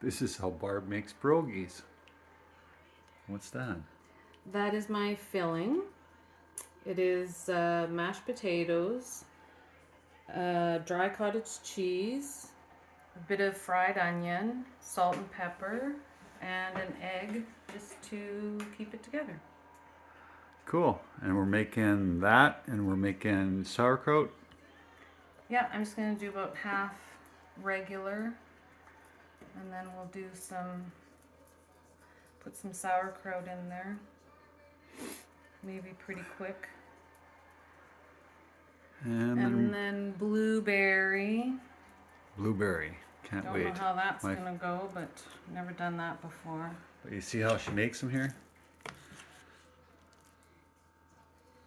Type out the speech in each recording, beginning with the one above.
This is how Barb makes pierogies. What's that? That is my filling. It is mashed potatoes, dry cottage cheese, a bit of fried onion, salt and pepper, and an egg just to keep it together. Cool. And we're making that, and we're making sauerkraut. Yeah, I'm just going to do about half regular, and then we'll do put some sauerkraut in there. Maybe pretty quick. And then blueberry. Blueberry. Can't wait. Don't know how that's going to go, but never done that before. But you see how she makes them here?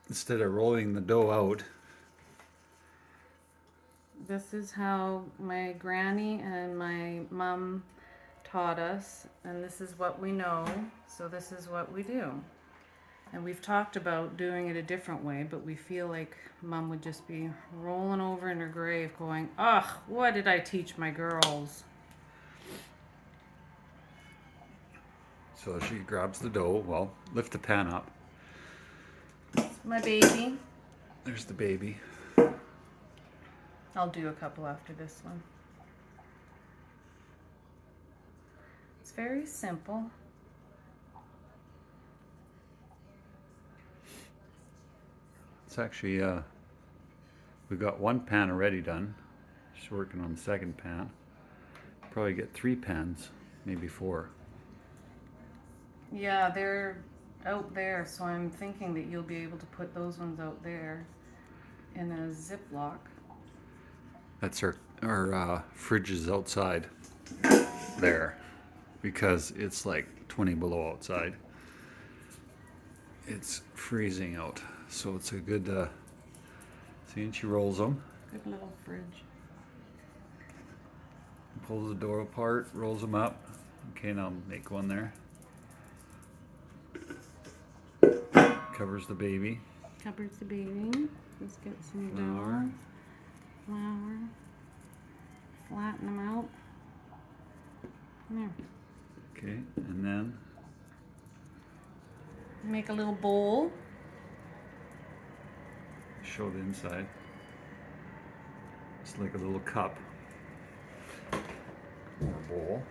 Instead of rolling the dough out. This is how my granny and my mom taught us, and this is what we know, so this is what we do. And we've talked about doing it a different way, but we feel like Mom would just be rolling over in her grave going, ugh, what did I teach my girls? So she grabs the dough. Well, lift the pan up. My baby. There's the baby. I'll do a couple after this one. It's very simple. It's actually, we got one pan already done. Just working on the second pan. Probably get 3 pans, maybe 4. Yeah, they're out there, so I'm thinking that you'll be able to put those ones out there in a Ziploc. That's our fridge is outside there because it's like 20 below outside. It's freezing out, so it's a good, see, and she rolls them. Good little fridge. Pulls the door apart, rolls them up. Okay, now make one there. Covers the baby. Covers the baby. Let's get some dough. Flour. Flatten them out. There. Okay, and then make a little bowl. Show the inside. It's like a little cup or bowl.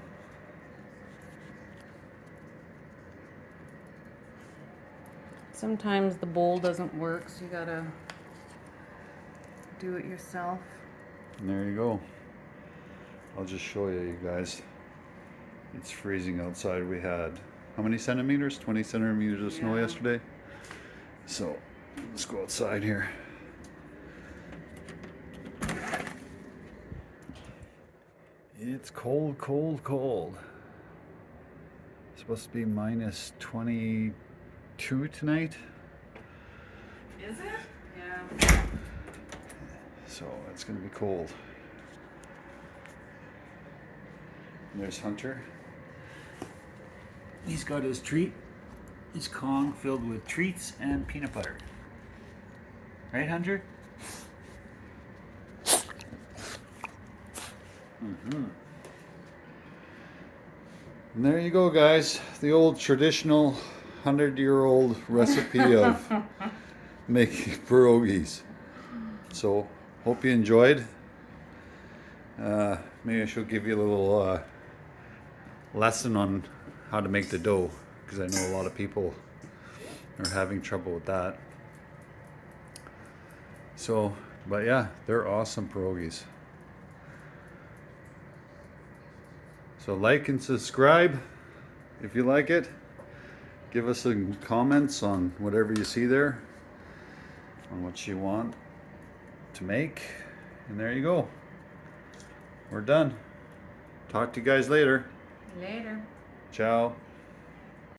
Sometimes the bowl doesn't work, so you gotta do it yourself. And there you go. I'll just show you guys. It's freezing outside. We had how many centimeters? 20 centimeters of snow yesterday. So let's go outside here. It's cold, cold, cold. It's supposed to be minus 22 tonight. Is it? Yeah. So it's going to be cold. And there's Hunter. He's got his treat. His Kong filled with treats and peanut butter. Right, Hunter? And there you go, guys. The old traditional 100-year-old recipe of making pierogies. So, hope you enjoyed. Maybe I should give you a little lesson on how to make the dough, because I know a lot of people are having trouble with that. So, but yeah, they're awesome pierogies. So like and subscribe if you like it. Give us some comments on whatever you see there, on what you want to make. And there you go. We're done. Talk to you guys later. Later. Ciao.